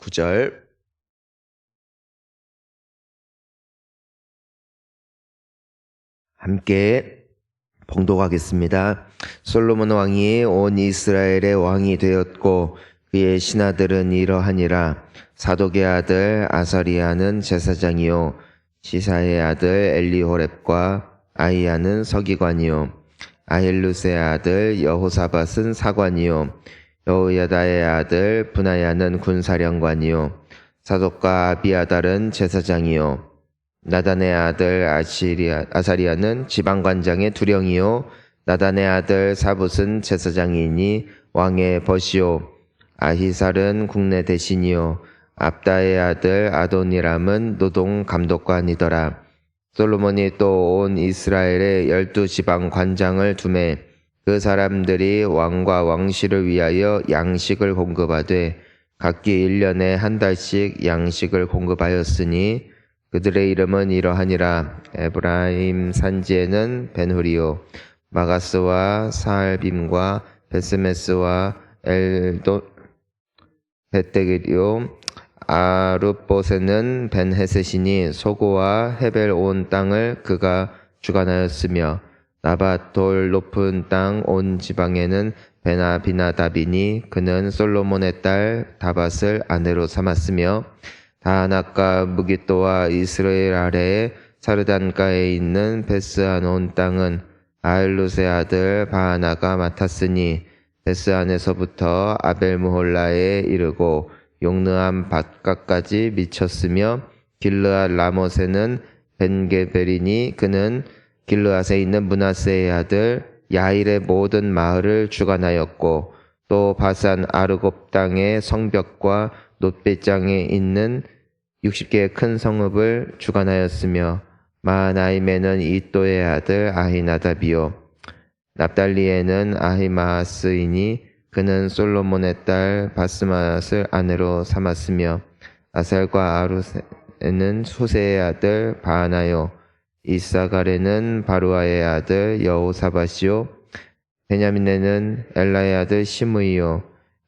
9절 함께 봉독하겠습니다. 솔로몬 왕이 온 이스라엘의 왕이 되었고 그의 신하들은 이러하니라. 사독의 아들 아사리야는 제사장이요 시사의 아들 엘리호렙과 아히야는 서기관이요 아힐루스의 아들 여호사밧은 사관이요 여호야다의 아들 분하야는 군사령관이요 사독과 아비아달은 제사장이요 나단의 아들 아사리야는 지방관장의 두령이요 나단의 아들 사붓은 제사장이니 왕의 벗이요 아히살은 국내 대신이요 압다의 아들 아도니람은 노동 감독관이더라. 솔로몬이 또 온 이스라엘의 12지방 관장을 두매 그 사람들이 왕과 왕실을 위하여 양식을 공급하되 각기 1년에 한 달씩 양식을 공급하였으니 그들의 이름은 이러하니라. 에브라임 산지에는 벤후리요 마가스와 사알빔과 베스메스와 엘도 베떼기요 아룻봇에는 벤헤셋이니 소고와 헤벨 온 땅을 그가 주관하였으며 나밧 돌 높은 땅 온 지방에는 베나비나답이니 그는 솔로몬의 딸 다밧을 아내로 삼았으며 다낙과 무기또와 이스라엘 아래에 사르단가에 있는 베스안 온 땅은 아일룻의 아들 바하나가 맡았으니 베스안에서부터 아벨무홀라에 이르고 용느암 밧가까지 미쳤으며 길르앗 라못에는 벤게벨이니 그는 길르앗에 있는 므낫세의 아들 야일의 모든 마을을 주관하였고 또 바산 아르곱 땅의 성벽과 놋배장에 있는 60개의 큰 성읍을 주관하였으며 마하나임에는 이또의 아들 아히나답이요 납달리에는 아히마아스이니 그는 솔로몬의 딸 바스맛을 아내로 삼았으며 아살과 아루세는 소세의 아들 바하나요 이사갈에는 바루아의 아들 여호사밧이요 베냐민에는 엘라의 아들 시므이요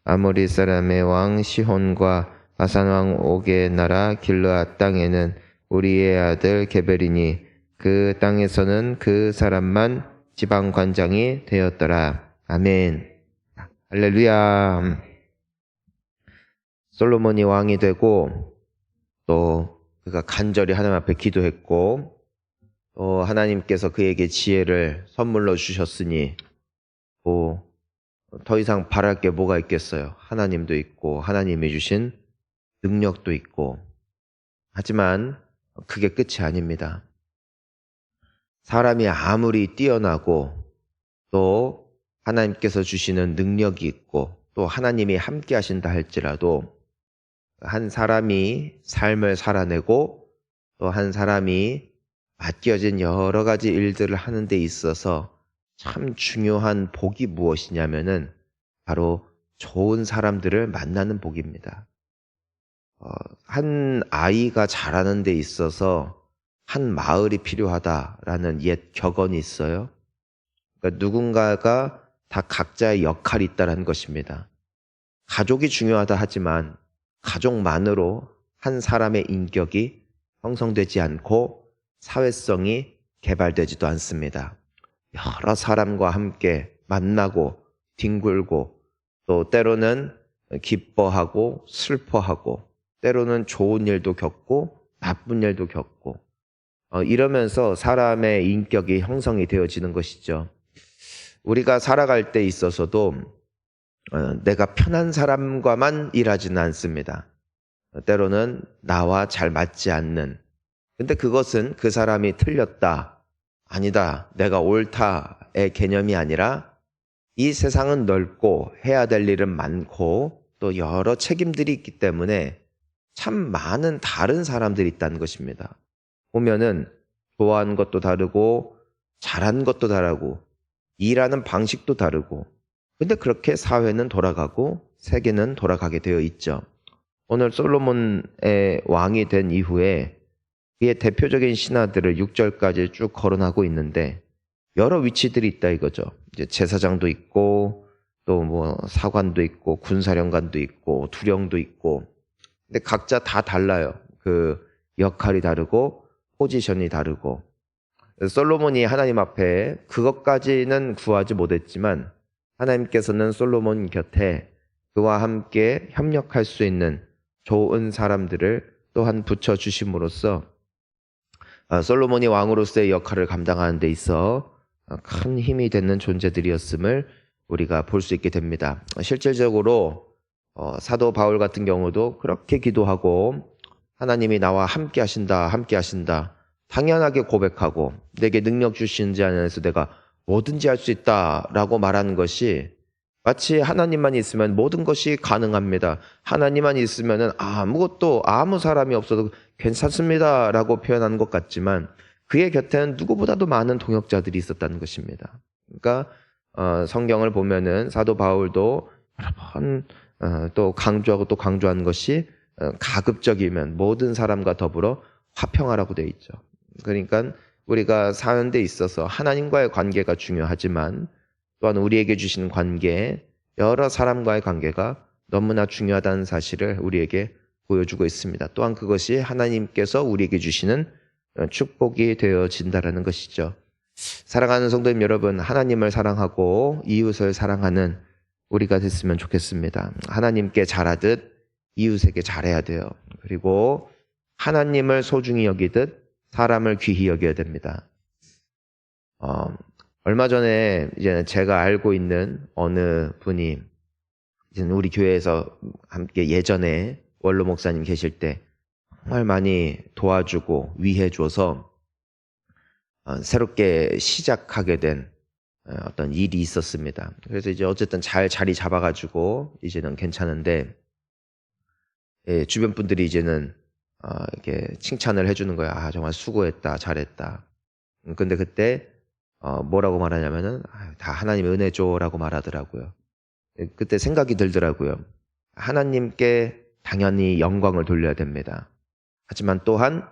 아모리 사람의 왕 시혼과 바산 왕 옥의 나라 길르앗 땅에는 우리의 아들 게벨이니 그 땅에서는 그 사람만 지방 관장이 되었더라. 아멘. 할렐루야. 솔로몬이 왕이 되고 또 그가 간절히 하나님 앞에 기도했고 또 하나님께서 그에게 지혜를 선물로 주셨으니 더 이상 바랄 게 뭐가 있겠어요. 하나님도 있고 하나님이 주신 능력도 있고 하지만 그게 끝이 아닙니다. 사람이 아무리 뛰어나고 또 하나님께서 주시는 능력이 있고 또 하나님이 함께 하신다 할지라도 한 사람이 삶을 살아내고 또 한 사람이 맡겨진 여러 가지 일들을 하는 데 있어서 참 중요한 복이 무엇이냐면은 바로 좋은 사람들을 만나는 복입니다. 한 아이가 자라는 데 있어서 한 마을이 필요하다라는 옛 격언이 있어요. 그러니까 누군가가 다 각자의 역할이 있다는 것입니다. 가족이 중요하다 하지만 가족만으로 한 사람의 인격이 형성되지 않고 사회성이 개발되지도 않습니다. 여러 사람과 함께 만나고 뒹굴고 또 때로는 기뻐하고 슬퍼하고 때로는 좋은 일도 겪고 나쁜 일도 겪고 이러면서 사람의 인격이 형성이 되어지는 것이죠. 우리가 살아갈 때 있어서도 내가 편한 사람과만 일하지는 않습니다. 때로는 나와 잘 맞지 않는 근데 그것은 그 사람이 틀렸다 아니다 내가 옳다의 개념이 아니라 이 세상은 넓고 해야 될 일은 많고 또 여러 책임들이 있기 때문에 참 많은 다른 사람들이 있다는 것입니다. 보면은 좋아하는 것도 다르고 잘하는 것도 다르고 일하는 방식도 다르고 근데 그렇게 사회는 돌아가고 세계는 돌아가게 되어 있죠. 오늘 솔로몬의 왕이 된 이후에 그의 대표적인 신하들을 6절까지 쭉 거론하고 있는데 여러 위치들이 있다 이거죠. 이제 제사장도 있고 또 뭐 사관도 있고 군사령관도 있고 두령도 있고 근데 각자 다 달라요. 그 역할이 다르고 포지션이 다르고. 솔로몬이 하나님 앞에 그것까지는 구하지 못했지만 하나님께서는 솔로몬 곁에 그와 함께 협력할 수 있는 좋은 사람들을 또한 붙여주심으로써 솔로몬이 왕으로서의 역할을 감당하는 데 있어 큰 힘이 되는 존재들이었음을 우리가 볼 수 있게 됩니다. 실질적으로 사도 바울 같은 경우도 그렇게 기도하고 하나님이 나와 함께 하신다, 함께 하신다. 당연하게 고백하고 내게 능력 주시는 자 안에서 내가 뭐든지 할 수 있다라고 말하는 것이 마치 하나님만 있으면 모든 것이 가능합니다. 하나님만 있으면은 아무것도 아무 사람이 없어도 괜찮습니다라고 표현하는 것 같지만 그의 곁에는 누구보다도 많은 동역자들이 있었다는 것입니다. 그러니까 성경을 보면은 사도 바울도 여러 번 또 강조하고 또 강조하는 것이 가급적이면 모든 사람과 더불어 화평하라고 되어 있죠. 그러니까 우리가 사는 데 있어서 하나님과의 관계가 중요하지만 또한 우리에게 주시는 관계, 여러 사람과의 관계가 너무나 중요하다는 사실을 우리에게 보여주고 있습니다. 또한 그것이 하나님께서 우리에게 주시는 축복이 되어진다라는 것이죠. 사랑하는 성도님 여러분, 하나님을 사랑하고 이웃을 사랑하는 우리가 됐으면 좋겠습니다. 하나님께 잘하듯 이웃에게 잘해야 돼요. 그리고 하나님을 소중히 여기듯 사람을 귀히 여겨야 됩니다. 얼마 전에 이제 제가 알고 있는 어느 분이 이제 우리 교회에서 함께 예전에 원로 목사님 계실 때 정말 많이 도와주고 위해줘서 새롭게 시작하게 된 어떤 일이 있었습니다. 그래서 이제 어쨌든 잘 자리 잡아가지고 이제는 괜찮은데 주변 분들이 이제는 이렇게 칭찬을 해주는 거야. 정말 수고했다, 잘했다. 근데 그때 뭐라고 말하냐면은 다 하나님의 은혜죠라고 말하더라고요. 그때 생각이 들더라고요. 하나님께 당연히 영광을 돌려야 됩니다. 하지만 또한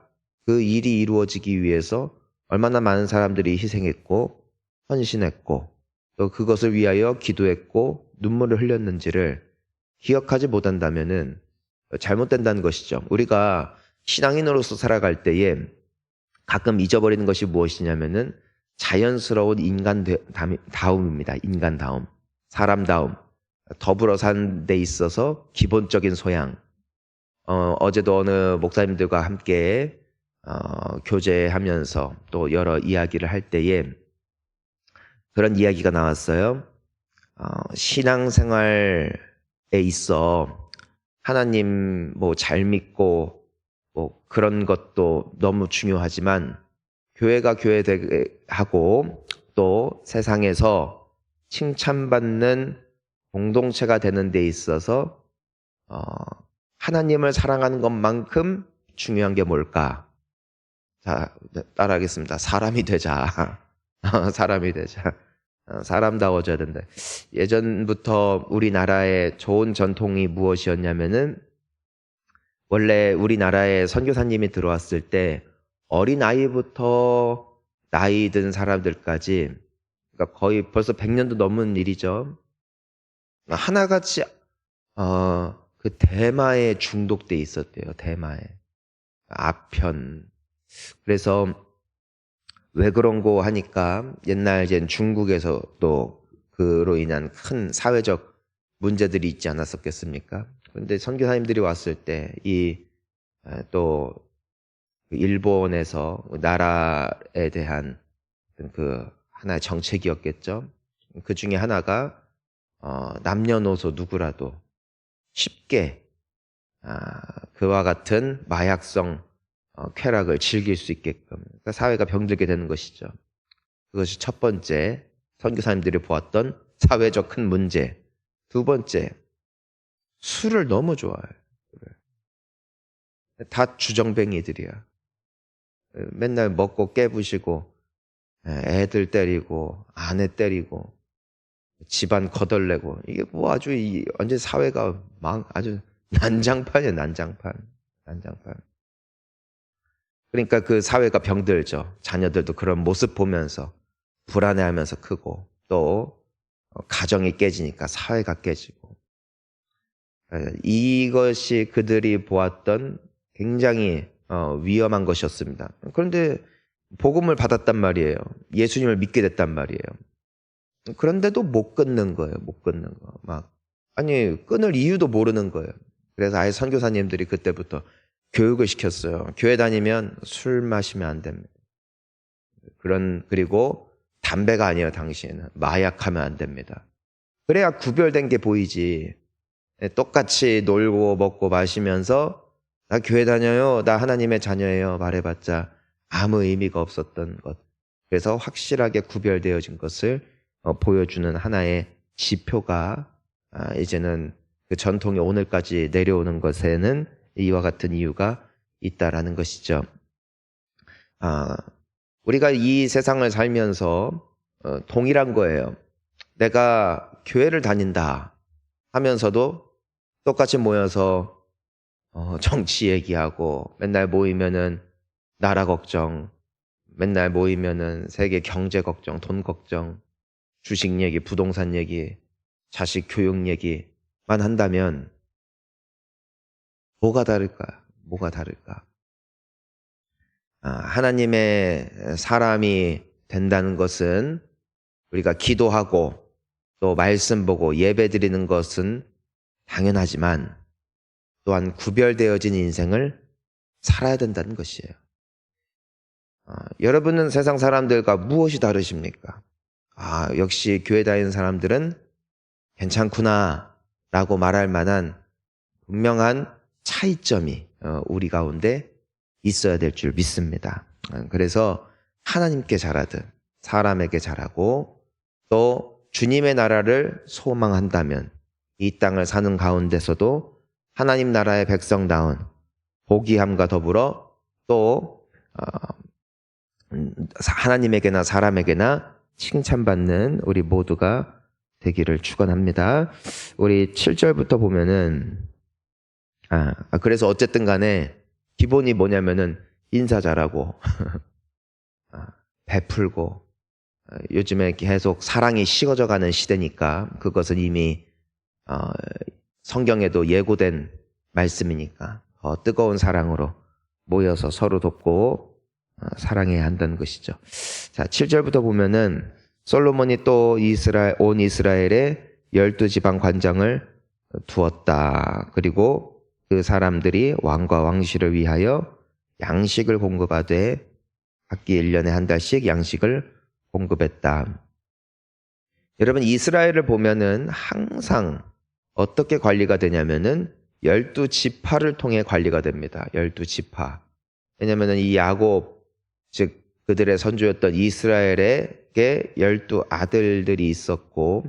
그 일이 이루어지기 위해서 얼마나 많은 사람들이 희생했고 헌신했고 또 그것을 위하여 기도했고 눈물을 흘렸는지를 기억하지 못한다면은 잘못된다는 것이죠. 우리가 신앙인으로서 살아갈 때에 가끔 잊어버리는 것이 무엇이냐면은 자연스러운 인간다움입니다. 인간다움, 사람다움, 더불어 사는 데 있어서 기본적인 소양. 어제도 어느 목사님들과 함께 교제하면서 또 여러 이야기를 할 때에 그런 이야기가 나왔어요. 신앙생활에 있어 하나님 잘 믿고 그런 것도 너무 중요하지만 교회가 교회되게 하고 또 세상에서 칭찬받는 공동체가 되는 데 있어서 하나님을 사랑하는 것만큼 중요한 게 뭘까? 자, 따라하겠습니다. 사람이 되자. 사람이 되자. 사람다워져야 된다. 예전부터 우리나라의 좋은 전통이 무엇이었냐면은 원래 우리나라에 선교사님이 들어왔을 때 어린아이부터 나이 든 사람들까지 그러니까 거의 벌써 100년도 넘은 일이죠. 하나같이 그 대마에 중독돼 있었대요. 대마에. 아편. 그래서 왜 그런고 하니까 옛날 이제 중국에서 또 그로 인한 큰 사회적 문제들이 있지 않았었겠습니까? 그런데 선교사님들이 왔을 때 또 일본에서 나라에 대한 그 하나의 정책이었겠죠. 그 중에 하나가 남녀노소 누구라도 쉽게 그와 같은 마약성 쾌락을 즐길 수 있게끔 그러니까 사회가 병들게 되는 것이죠. 그것이 첫 번째 선교사님들이 보았던 사회적 큰 문제. 두 번째, 술을 너무 좋아해요. 다 주정뱅이들이야. 맨날 먹고 깨부시고 애들 때리고 아내 때리고 집안 거덜내고 이게 아주 완전 사회가 아주 난장판이에요. 난장판. 그러니까 그 사회가 병들죠. 자녀들도 그런 모습 보면서 불안해하면서 크고 또 가정이 깨지니까 사회가 깨지고 이것이 그들이 보았던 굉장히 위험한 것이었습니다. 그런데 복음을 받았단 말이에요. 예수님을 믿게 됐단 말이에요. 그런데도 못 끊는 거예요. 못 끊는 거. 아니 끊을 이유도 모르는 거예요. 그래서 아예 선교사님들이 그때부터 교육을 시켰어요. 교회 다니면 술 마시면 안 됩니다. 그리고 담배가 아니에요. 당신은 마약하면 안 됩니다. 그래야 구별된 게 보이지. 똑같이 놀고 먹고 마시면서 나 교회 다녀요, 나 하나님의 자녀예요 말해봤자 아무 의미가 없었던 것. 그래서 확실하게 구별되어진 것을 보여주는 하나의 지표가 이제는 그 전통이 오늘까지 내려오는 것에는 이와 같은 이유가 있다라는 것이죠. 우리가 이 세상을 살면서 동일한 거예요. 내가 교회를 다닌다 하면서도 똑같이 모여서 정치 얘기하고 맨날 모이면은 나라 걱정, 맨날 모이면은 세계 경제 걱정, 돈 걱정, 주식 얘기, 부동산 얘기, 자식 교육 얘기만 한다면 뭐가 다를까? 뭐가 다를까? 하나님의 사람이 된다는 것은 우리가 기도하고 또 말씀 보고 예배 드리는 것은 당연하지만 또한 구별되어진 인생을 살아야 된다는 것이에요. 여러분은 세상 사람들과 무엇이 다르십니까? 역시 교회 다니는 사람들은 괜찮구나 라고 말할 만한 분명한 차이점이 우리 가운데 있어야 될 줄 믿습니다. 그래서 하나님께 잘하듯 사람에게 잘하고 또 주님의 나라를 소망한다면 이 땅을 사는 가운데서도 하나님 나라의 백성다운 보기함과 더불어 또 하나님에게나 사람에게나 칭찬받는 우리 모두가 되기를 축원합니다. 우리 7절부터 보면은 그래서 어쨌든 간에 기본이 뭐냐면은 인사 잘하고 베풀고 요즘에 계속 사랑이 식어져 가는 시대니까 그것은 이미 성경에도 예고된 말씀이니까 뜨거운 사랑으로 모여서 서로 돕고 사랑해야 한다는 것이죠. 자, 7절부터 보면은 솔로몬이 또 온 이스라엘에 12지방 관장을 두었다. 그리고 그 사람들이 왕과 왕실을 위하여 양식을 공급하되 각기 1년에 한 달씩 양식을 공급했다. 여러분 이스라엘을 보면은 항상 어떻게 관리가 되냐면은 12지파를 통해 관리가 됩니다. 12지파. 왜냐면은 이 야곱 즉 그들의 선조였던 이스라엘에게 12아들들이 있었고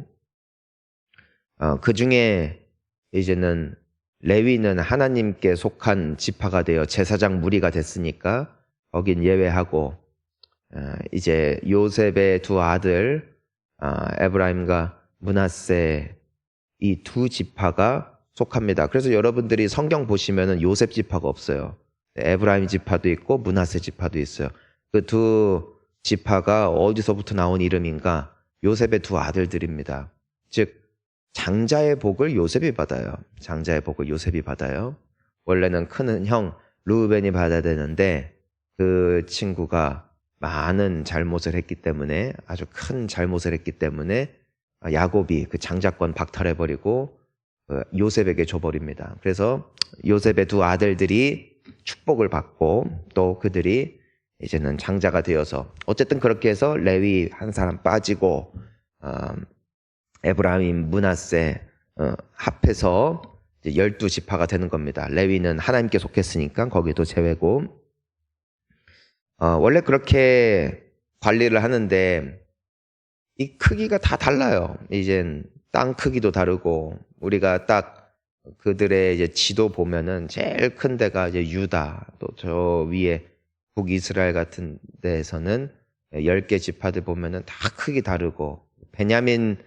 그 중에 이제는 레위는 하나님께 속한 지파가 되어 제사장 무리가 됐으니까 거긴 예외하고 이제 요셉의 두 아들 에브라임과 므낫세 이 두 지파가 속합니다. 그래서 여러분들이 성경 보시면은 요셉 지파가 없어요. 에브라임 지파도 있고 므낫세 지파도 있어요. 그 두 지파가 어디서부터 나온 이름인가? 요셉의 두 아들들입니다. 즉 장자의 복을 요셉이 받아요. 장자의 복을 요셉이 받아요. 원래는 큰 형 르우벤이 받아야 되는데 그 친구가 많은 잘못을 했기 때문에 아주 큰 잘못을 했기 때문에 야곱이 그 장자권 박탈해버리고 요셉에게 줘버립니다. 그래서 요셉의 두 아들들이 축복을 받고 또 그들이 이제는 장자가 되어서 어쨌든 그렇게 해서 레위 한 사람 빠지고 에브라임, 므낫세 합해서 12지파가 되는 겁니다. 레위는 하나님께 속했으니까 거기도 제외고 원래 그렇게 관리를 하는데 이 크기가 다 달라요. 이젠 땅 크기도 다르고 우리가 딱 그들의 이제 지도 보면은 제일 큰 데가 이제 유다 또 저 위에 북이스라엘 같은 데에서는 10개 지파들 보면은 다 크기 다르고 베냐민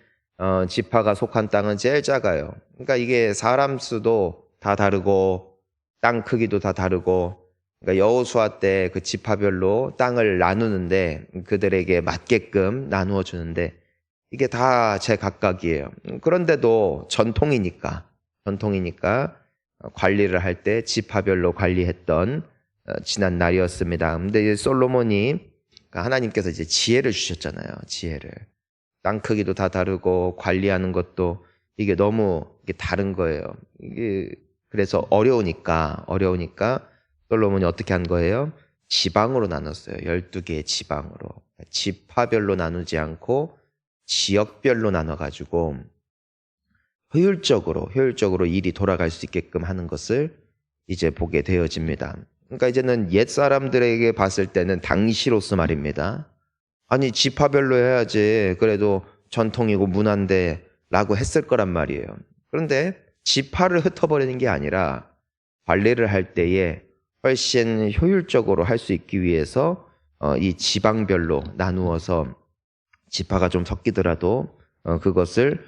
지파가 속한 땅은 제일 작아요. 그러니까 이게 사람 수도 다 다르고 땅 크기도 다 다르고 그러니까 여호수아 때 그 지파별로 땅을 나누는데 그들에게 맞게끔 나누어 주는데 이게 다 제각각이에요. 그런데도 전통이니까 전통이니까 관리를 할 때 지파별로 관리했던 지난 날이었습니다. 근데 솔로몬이 하나님께서 이제 지혜를 주셨잖아요. 지혜를. 땅 크기도 다 다르고 관리하는 것도 이게 너무 다른 거예요. 이게 그래서 어려우니까 솔로몬이 어떻게 한 거예요? 지방으로 나눴어요. 12개의 지방으로. 지파별로 나누지 않고 지역별로 나눠가지고 효율적으로 일이 돌아갈 수 있게끔 하는 것을 이제 보게 되어집니다. 그러니까 이제는 옛 사람들에게 봤을 때는 당시로서 말입니다. 아니 지파별로 해야지 그래도 전통이고 문화인데 라고 했을 거란 말이에요. 그런데 지파를 흩어버리는 게 아니라 관리를 할 때에 훨씬 효율적으로 할 수 있기 위해서 이 지방별로 나누어서 지파가 좀 섞이더라도 그것을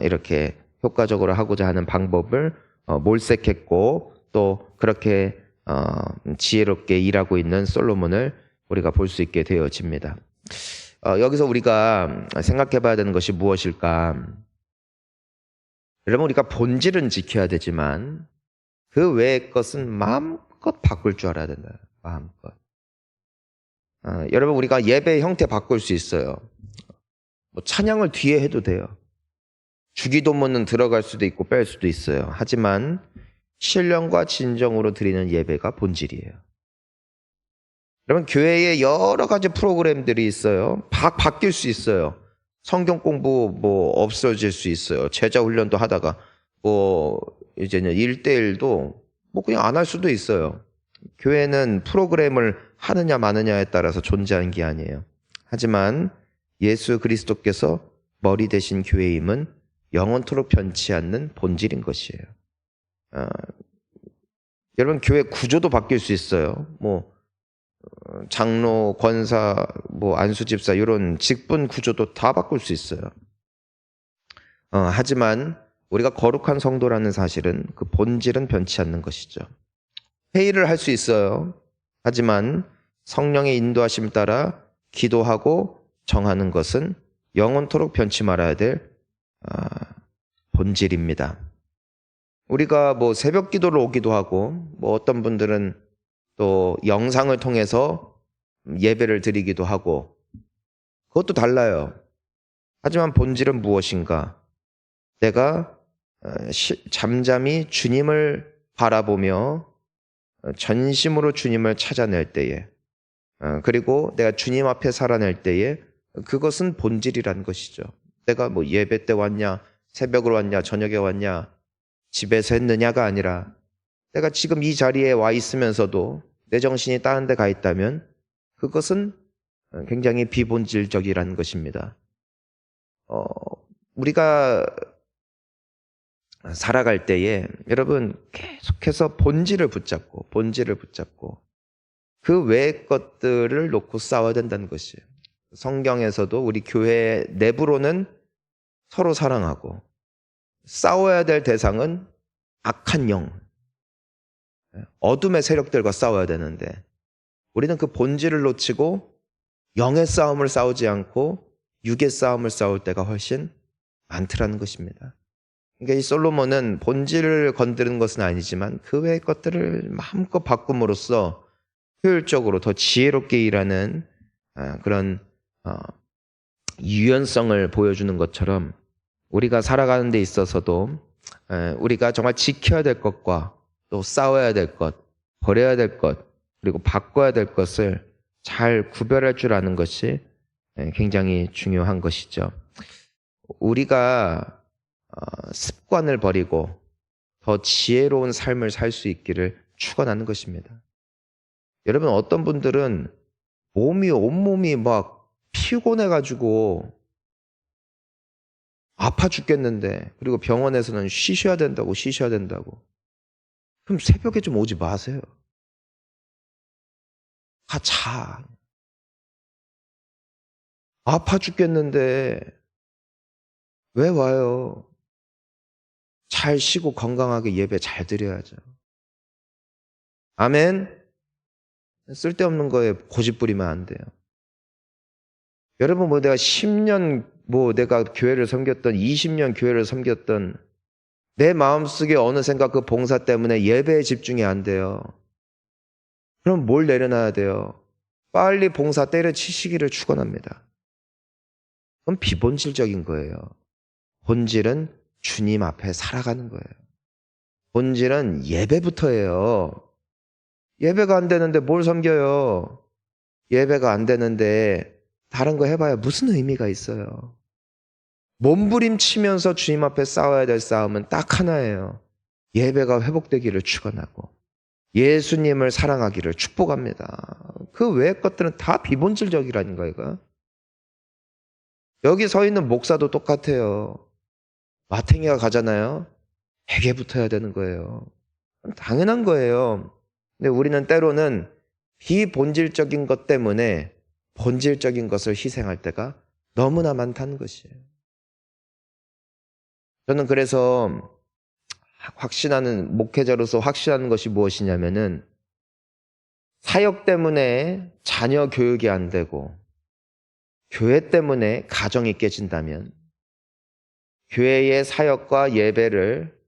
이렇게 효과적으로 하고자 하는 방법을 몰색했고 또 그렇게 지혜롭게 일하고 있는 솔로몬을 우리가 볼 수 있게 되어집니다. 여기서 우리가 생각해 봐야 되는 것이 무엇일까? 여러분 우리가 본질은 지켜야 되지만 그 외의 것은 마음껏 바꿀 줄 알아야 된다. 마음껏. 여러분 우리가 예배 형태 바꿀 수 있어요. 뭐 찬양을 뒤에 해도 돼요. 주기도문은 들어갈 수도 있고 뺄 수도 있어요. 하지만 신령과 진정으로 드리는 예배가 본질이에요. 여러분 교회에 여러 가지 프로그램들이 있어요. 바뀔 수 있어요. 성경 공부 뭐 없어질 수 있어요. 제자 훈련도 하다가 뭐 이제는 1대1도 뭐 그냥 안 할 수도 있어요. 교회는 프로그램을 하느냐 마느냐에 따라서 존재하는 게 아니에요. 하지만 예수 그리스도께서 머리 대신 교회임은 영원토록 변치 않는 본질인 것이에요. 여러분 교회 구조도 바뀔 수 있어요. 뭐 장로, 권사, 뭐 안수집사 이런 직분 구조도 다 바꿀 수 있어요. 하지만 우리가 거룩한 성도라는 사실은 그 본질은 변치 않는 것이죠. 회의를 할 수 있어요. 하지만 성령의 인도하심 따라 기도하고 정하는 것은 영원토록 변치 말아야 될 본질입니다. 우리가 뭐 새벽 기도를 오기도 하고 뭐 어떤 분들은 또 영상을 통해서 예배를 드리기도 하고 그것도 달라요. 하지만 본질은 무엇인가? 내가 잠잠히 주님을 바라보며 전심으로 주님을 찾아낼 때에 그리고 내가 주님 앞에 살아낼 때에 그것은 본질이라는 것이죠. 내가 뭐 예배 때 왔냐, 새벽으로 왔냐, 저녁에 왔냐, 집에서 했느냐가 아니라 내가 지금 이 자리에 와 있으면서도 내 정신이 다른 데 가 있다면 그것은 굉장히 비본질적이라는 것입니다. 우리가 살아갈 때에 여러분 계속해서 본질을 붙잡고 그 외의 것들을 놓고 싸워야 된다는 것이에요. 성경에서도 우리 교회 내부로는 서로 사랑하고 싸워야 될 대상은 악한 영, 어둠의 세력들과 싸워야 되는데 우리는 그 본질을 놓치고 영의 싸움을 싸우지 않고 육의 싸움을 싸울 때가 훨씬 많더라는 것입니다. 그러니까 이 솔로몬은 본질을 건드리는 것은 아니지만 그 외의 것들을 마음껏 바꿈으로써 효율적으로 더 지혜롭게 일하는 그런 유연성을 보여주는 것처럼 우리가 살아가는 데 있어서도 우리가 정말 지켜야 될 것과 또 싸워야 될 것, 버려야 될 것, 그리고 바꿔야 될 것을 잘 구별할 줄 아는 것이 굉장히 중요한 것이죠. 우리가 습관을 버리고 더 지혜로운 삶을 살 수 있기를 축원하는 것입니다. 여러분 어떤 분들은 온몸이 막 피곤해가지고 아파 죽겠는데 그리고 병원에서는 쉬셔야 된다고 그럼 새벽에 좀 오지 마세요. 자. 아파 죽겠는데 왜 와요? 잘 쉬고 건강하게 예배 잘 드려야죠. 아멘. 쓸데없는 거에 고집 부리면 안 돼요. 여러분 내가 10년 내가 교회를 섬겼던 20년 교회를 섬겼던 내 마음속에 어느 생각 그 봉사 때문에 예배에 집중이 안 돼요. 그럼 뭘 내려놔야 돼요? 빨리 봉사 때려치시기를 축원합니다. 그건 비본질적인 거예요. 본질은 주님 앞에 살아가는 거예요. 본질은 예배부터예요. 예배가 안 되는데 뭘 섬겨요? 예배가 안 되는데 다른 거 해봐야 무슨 의미가 있어요? 몸부림치면서 주님 앞에 싸워야 될 싸움은 딱 하나예요. 예배가 회복되기를 축원하고 예수님을 사랑하기를 축복합니다. 그 외의 것들은 다 비본질적이라는 거예요. 여기 서 있는 목사도 똑같아요. 마탱이가 가잖아요. 회개부터 해야 되는 거예요. 당연한 거예요. 근데 우리는 때로는 비본질적인 것 때문에 본질적인 것을 희생할 때가 너무나 많다는 것이에요. 저는 그래서 확신하는 목회자로서 확신하는 것이 무엇이냐면은 사역 때문에 자녀 교육이 안 되고 교회 때문에 가정이 깨진다면 교회의 사역과 예배를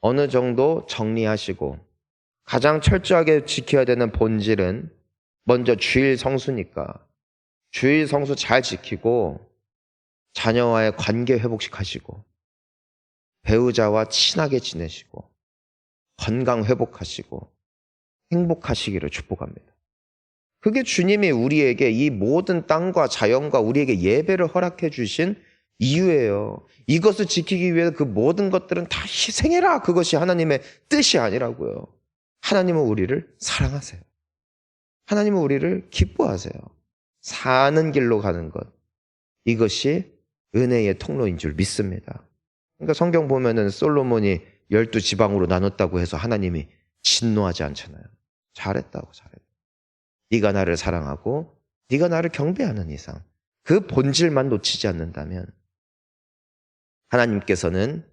어느 정도 정리하시고 가장 철저하게 지켜야 되는 본질은 먼저 주일 성수니까 주일 성수 잘 지키고 자녀와의 관계 회복시키시고 배우자와 친하게 지내시고 건강 회복하시고 행복하시기를 축복합니다. 그게 주님이 우리에게 이 모든 땅과 자연과 우리에게 예배를 허락해 주신 이유예요. 이것을 지키기 위해 그 모든 것들은 다 희생해라. 그것이 하나님의 뜻이 아니라고요. 하나님은 우리를 사랑하세요. 하나님은 우리를 기뻐하세요. 사는 길로 가는 것. 이것이 은혜의 통로인 줄 믿습니다. 그러니까 성경 보면은 솔로몬이 12지방으로 나눴다고 해서 하나님이 진노하지 않잖아요. 잘했다고. 네가 나를 사랑하고 네가 나를 경배하는 이상 그 본질만 놓치지 않는다면 하나님께서는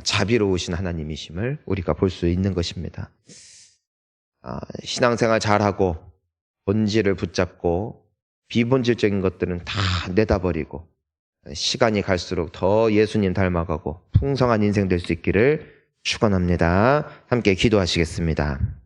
자비로우신 하나님이심을 우리가 볼 수 있는 것입니다. 신앙생활 잘하고 본질을 붙잡고 비본질적인 것들은 다 내다버리고 시간이 갈수록 더 예수님 닮아가고 풍성한 인생 될 수 있기를 축원합니다. 함께 기도하시겠습니다.